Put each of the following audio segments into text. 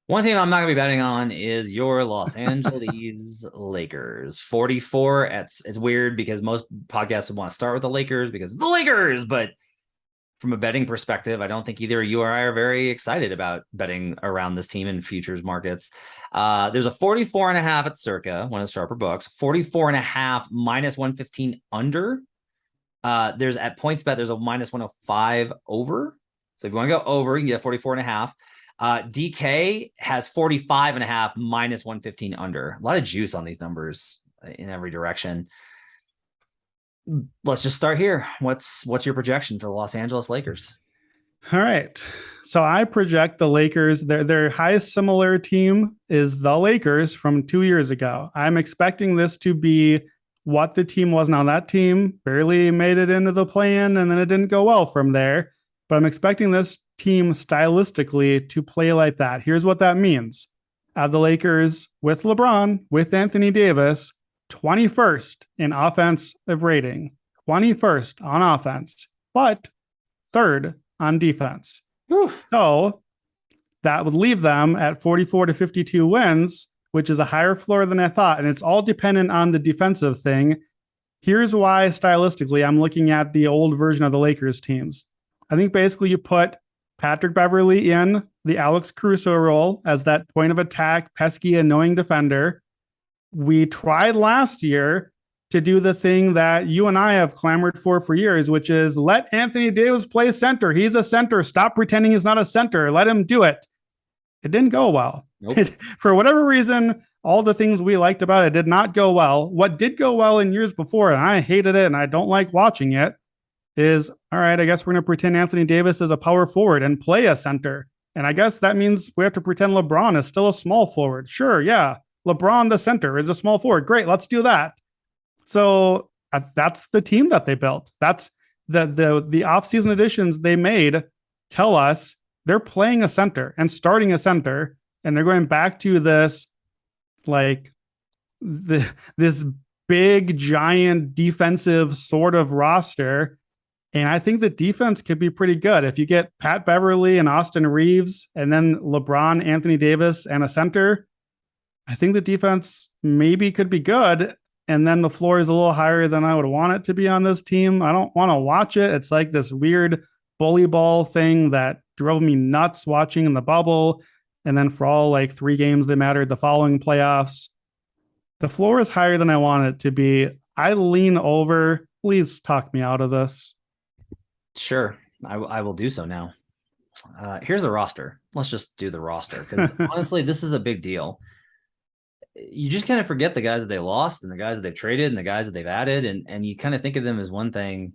One team I'm not going to be betting on is your Los Angeles Lakers. 44. It's weird because most podcasts would want to start with the Lakers because it's the Lakers, but from a betting perspective, I don't think either you or I are very excited about betting around this team in futures markets. There's a 44 and a half at Circa, one of the sharper books, 44 and a half minus 115 under. There's at points bet, there's a minus 105 over. So if you want to go over, you can get 44 and a half. DK has 45 and a half minus 115 under. A lot of juice on these numbers in every direction. Let's just start here. What's your projection for the Los Angeles Lakers? All right. So I project the Lakers, their highest similar team is the Lakers from 2 years ago. I'm expecting this to be what the team was. Now, that team barely made it into the play-in, and then it didn't go well from there. But I'm expecting this team stylistically to play like that. Here's what that means. The Lakers with LeBron, with Anthony Davis, 21st in offensive rating, 21st on offense, but third on defense. Whew. So that would leave them at 44 to 52 wins, which is a higher floor than I thought. And it's all dependent on the defensive thing. Here's why stylistically I'm looking at the old version of the Lakers teams. I think basically you put Patrick Beverley in the Alex Caruso role as that point of attack, pesky, annoying defender. We tried last year to do the thing that you and I have clamored for years, which is let Anthony Davis play center. He's a center. Stop pretending he's not a center. Let him do it. It didn't go well. Nope. For whatever reason, all the things we liked about it did not go well. What did go well in years before, and I hated it and I don't like watching it, is, all right, I guess we're going to pretend Anthony Davis is a power forward and play a center. And I guess that means we have to pretend LeBron is still a small forward. Sure, yeah. LeBron, the center, is a small forward. Great, let's do that. So that's the team that they built. That's the offseason additions they made tell us they're playing a center and starting a center, and they're going back to this this big giant defensive sort of roster. And I think the defense could be pretty good. If you get Pat Beverley and Austin Reeves and then LeBron, Anthony Davis, and a center, I think the defense maybe could be good. And then the floor is a little higher than I would want it to be on this team. I don't want to watch it. It's like this weird bully ball thing that drove me nuts watching in the bubble. And then for all 3 games that mattered, the following playoffs, the floor is higher than I want it to be. I lean over. Please talk me out of this. Sure. I will do so now. Here's the roster. Let's just do the roster because honestly, this is a big deal. You just kind of forget the guys that they lost and the guys that they've traded and the guys that they've added. And you kind of think of them as one thing.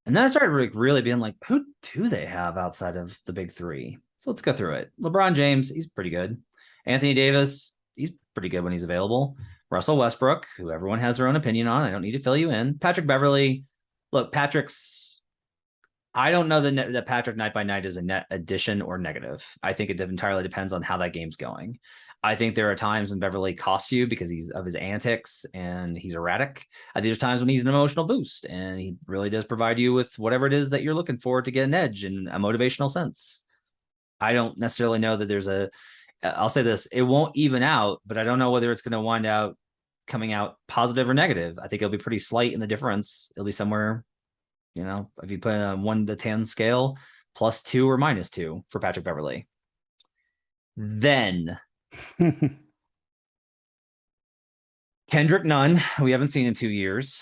And then I started really being like, who do they have outside of the big 3? So let's go through it. LeBron James, he's pretty good. Anthony Davis, he's pretty good when he's available. Russell Westbrook, who everyone has their own opinion on. I don't need to fill you in. Patrick Beverley. Look, I don't know that Patrick night by night is a net addition or negative. I think it entirely depends on how that game's going. I think there are times when Beverley costs you because he's of his antics and he's erratic. I think there's times when he's an emotional boost and he really does provide you with whatever it is that you're looking for to get an edge in a motivational sense. I don't necessarily know that I'll say this, it won't even out, but I don't know whether it's going to wind out coming out positive or negative. I think it'll be pretty slight in the difference. It'll be somewhere, if you put a 1 to 10 scale, +2 or -2 for Patrick Beverley. Then Kendrick Nunn, we haven't seen in 2 years.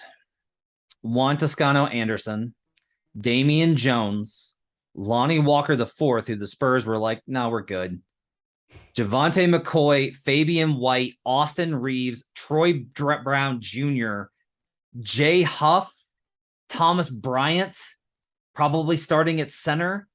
Juan Toscano Anderson, Damian Jones, Lonnie Walker IV, who the Spurs were like, no, we're good. Javante McCoy, Fabian White, Austin Reeves, Troy Brown Jr., Jay Huff, Thomas Bryant, probably starting at center.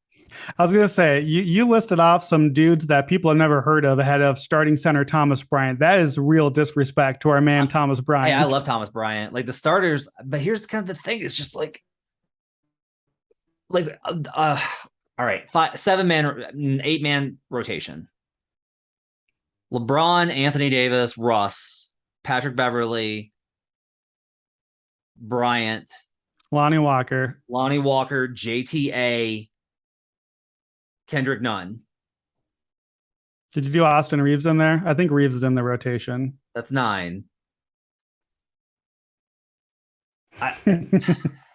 I was going to say, you listed off some dudes that people have never heard of ahead of starting center Thomas Bryant. That is real disrespect to our man, Thomas Bryant. Hey, I love Thomas Bryant. The starters, but here's kind of the thing. It's just all right, 8-man rotation. LeBron, Anthony Davis, Russ, Patrick Beverley, Bryant, Lonnie Walker, JTA, Kendrick Nunn. Did you do Austin Reeves in there? I think Reeves is in the rotation. That's 9. I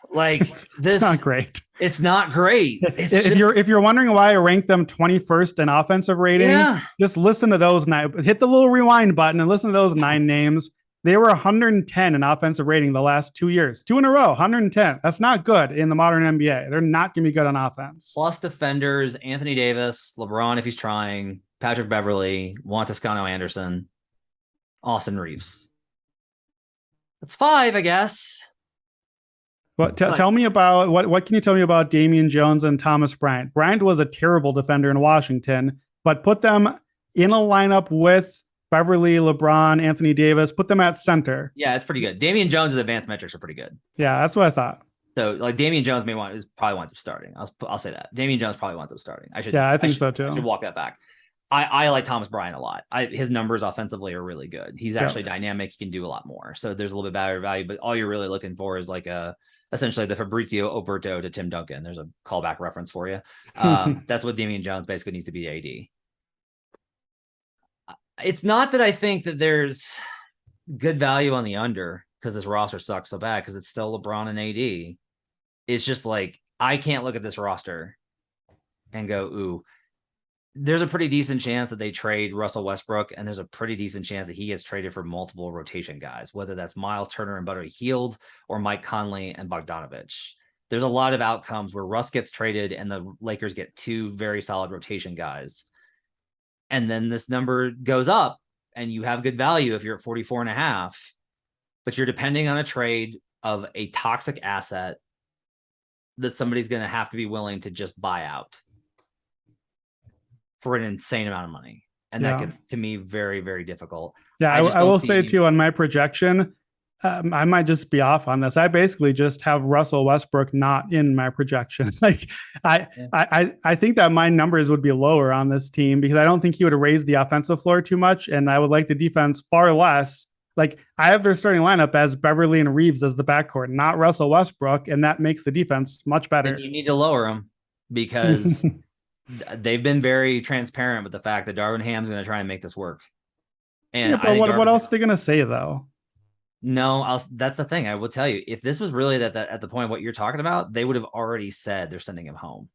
like It's not this. great. It's not great. It's If just you're wondering why I rank them 21st in offensive rating, yeah. just listen to those nine. Hit the little rewind button and listen to those 9 names. They were 110 in offensive rating the last 2 years, 2 in a row, 110. That's not good in the modern NBA. They're not going to be good on offense. Plus defenders: Anthony Davis, LeBron if he's trying, Patrick Beverly, Juan Toscano Anderson, Austin Reeves. That's 5, I guess. But But tell me about what can you tell me about Damian Jones and Thomas Bryant? Bryant was a terrible defender in Washington, but put them in a lineup with Beverly, LeBron, Anthony Davis. Put them at center. yeah, it's pretty good. Damian Jones' advanced metrics are pretty good. Yeah, that's what I thought. So like Damian Jones probably winds up starting. I'll say that. Damian Jones probably winds up starting. Yeah, I think so I should too. walk that back. I like Thomas Bryant a lot. His numbers offensively are really good. He's actually dynamic. He can do a lot more. So there's a little bit better value, but all you're really looking for is like essentially the Fabrizio Oberto to Tim Duncan. There's a callback reference for you. That's what Damian Jones basically needs to be AD. It's not that I think that there's good value on the under because this roster sucks so bad because it's still LeBron and AD. It's just like I can't look at this roster and go, ooh, there's a pretty decent chance that they trade Russell Westbrook, and there's a pretty decent chance that he gets traded for multiple rotation guys, whether that's Miles Turner and Buddy Hield or Mike Conley and Bogdanovich. There's a lot of outcomes where Russ gets traded and the Lakers get 2 very solid rotation guys. And then this number goes up and you have good value if you're at 44.5, but you're depending on a trade of a toxic asset that somebody's going to have to be willing to just buy out for an insane amount of money. And that gets to me very, very difficult. Yeah, I will say too on my projection, I might just be off on this. I basically just have Russell Westbrook not in my projection. Like I think that my numbers would be lower on this team because I don't think he would raise the offensive floor too much, and I would like the defense far less. Like I have their starting lineup as Beverly and Reeves as the backcourt, not Russell Westbrook, and that makes the defense much better. Then you need to lower them because they've been very transparent with the fact that Darvin Ham's going to try and make this work. And yeah, but what else are they going to say though? No, that's the thing. I will tell you, if this was really that at the point of what you're talking about, they would have already said they're sending him home.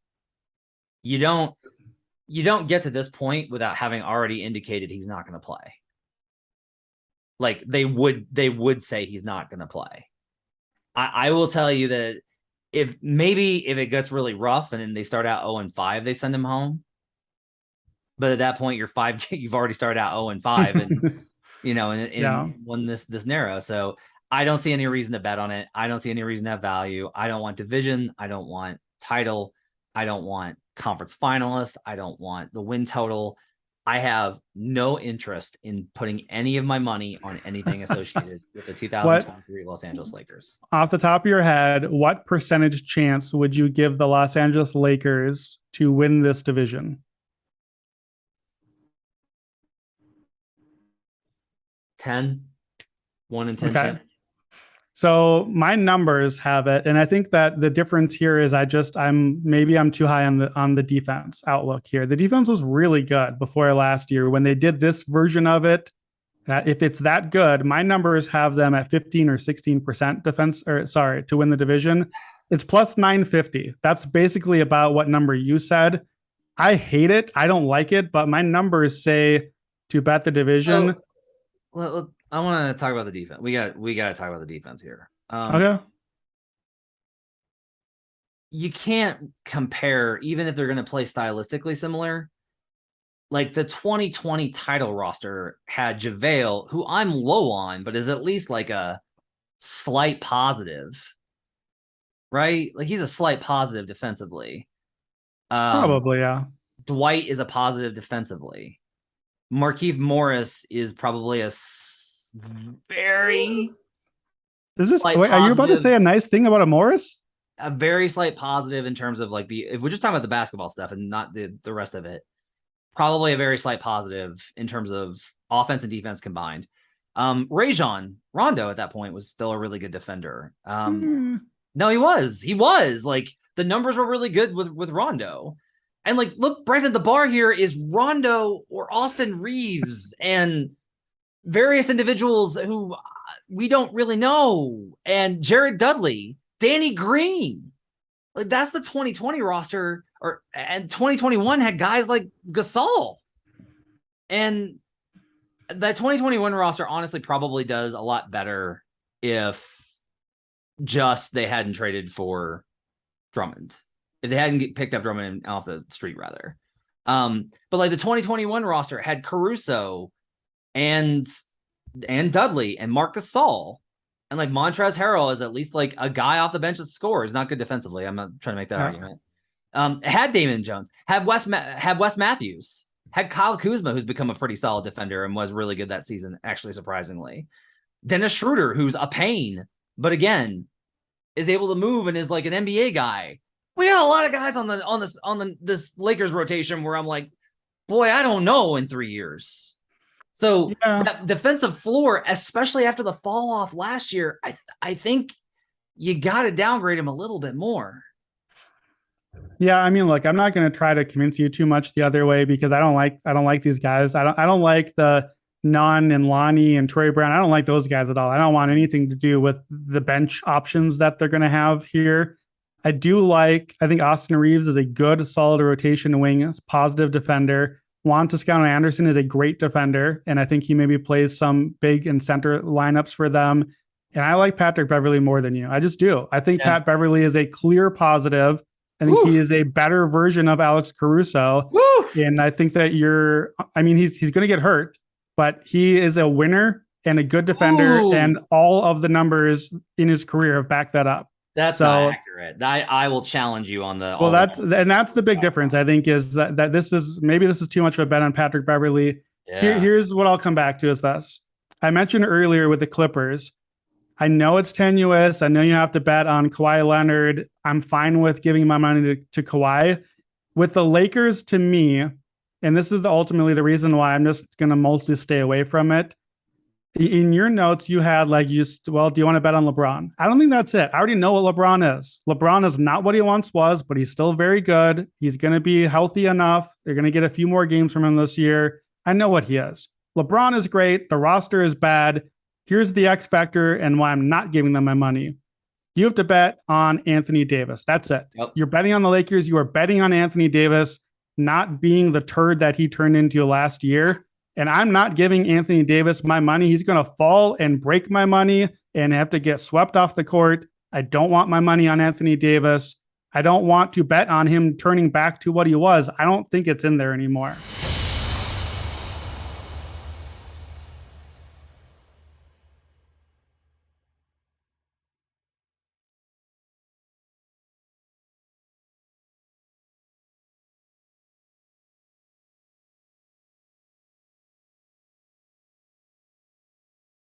You don't get to this point without having already indicated he's not going to play. Like they would say he's not going to play. I will tell you that if it gets really rough and then they start out 0-5, they send him home. But at that point, you've already started out 0-5 and in when this narrow. So I don't see any reason to bet on it. I don't see any reason to have value. I don't want division. I don't want title. I don't want conference finalist. I don't want the win total. I have no interest in putting any of my money on anything associated with the 2023 Los Angeles Lakers. Off the top of your head, what percentage chance would you give the Los Angeles Lakers to win this division? 10, 1 in 10 Okay. chance. So my numbers have it, and I think that the difference here is I'm too high on the defense outlook here. The defense was really good before last year when they did this version of it. If it's that good, my numbers have them at 15 or 16% to win the division. It's plus 950. That's basically about what number you said. I hate it. I don't like it, but my numbers say to bet the division. I want to talk about the defense. We got to talk about the defense here. Okay. You can't compare, even if they're going to play stylistically similar. Like the 2020 title roster had JaVale, who I'm low on, but is at least like a slight positive, right? Like he's a slight positive defensively. Probably, yeah. Dwight is a positive defensively. Markieff Morris is probably a very are you about to say a nice thing about a Morris? A very slight positive in terms of like if we're just talking about the basketball stuff and not the rest of it, probably a very slight positive in terms of offense and defense combined. Rajon Rondo at that point was still a really good defender. No, he was like the numbers were really good with Rondo. And like, look, Brandon, the bar here is Rondo or Austin Reeves and various individuals who we don't really know, and Jared Dudley, Danny Green. Like that's the 2020 roster, and 2021 had guys like Gasol. And that 2021 roster honestly probably does a lot better if just they hadn't traded for Drummond. If they hadn't picked up Drummond off the street, rather. But like the 2021 roster had Caruso and Dudley and Marc Gasol. And like Montrezl Harrell is at least like a guy off the bench that scores. Not good defensively. I'm not trying to make that argument. Had Damon Jones, had Wes Matthews, had Kyle Kuzma, who's become a pretty solid defender and was really good that season, actually, surprisingly. Dennis Schroeder, who's a pain, but again, is able to move and is like an NBA guy. We got a lot of guys on this Lakers rotation where I'm like, boy, I don't know in 3 years. So that defensive floor, especially after the fall off last year, I think you got to downgrade him a little bit more. Yeah, I mean, look, I'm not going to try to convince you too much the other way because I don't like these guys. I don't like the Nunn and Lonnie and Troy Brown. I don't like those guys at all. I don't want anything to do with the bench options that they're going to have here. I think Austin Reeves is a good, solid rotation wing, positive defender. Juan Toscano Anderson is a great defender, and I think he maybe plays some big and center lineups for them. And I like Patrick Beverley more than you. I just do. I think Pat Beverley is a clear positive. I think he is a better version of Alex Caruso. And I think that he's going to get hurt, but he is a winner and a good defender. And all of the numbers in his career have backed that up. That's not accurate. I will challenge you on the. Well, that's the big difference. I think is that this is too much of a bet on Patrick Beverley. Yeah. Here's what I'll come back to is this. I mentioned earlier with the Clippers. I know it's tenuous. I know you have to bet on Kawhi Leonard. I'm fine with giving my money to Kawhi. With the Lakers, to me, and this is ultimately the reason why I'm just going to mostly stay away from it. In your notes, you had do you want to bet on LeBron? I don't think that's it. I already know what LeBron is. LeBron is not what he once was, but he's still very good. He's going to be healthy enough. They're going to get a few more games from him this year. I know what he is. LeBron is great. The roster is bad. Here's the X factor and why I'm not giving them my money. You have to bet on Anthony Davis. That's it. Yep. You're betting on the Lakers. You are betting on Anthony Davis not being the turd that he turned into last year. And I'm not giving Anthony Davis my money. He's going to fall and break my money and have to get swept off the court. I don't want my money on Anthony Davis. I don't want to bet on him turning back to what he was. I don't think it's in there anymore.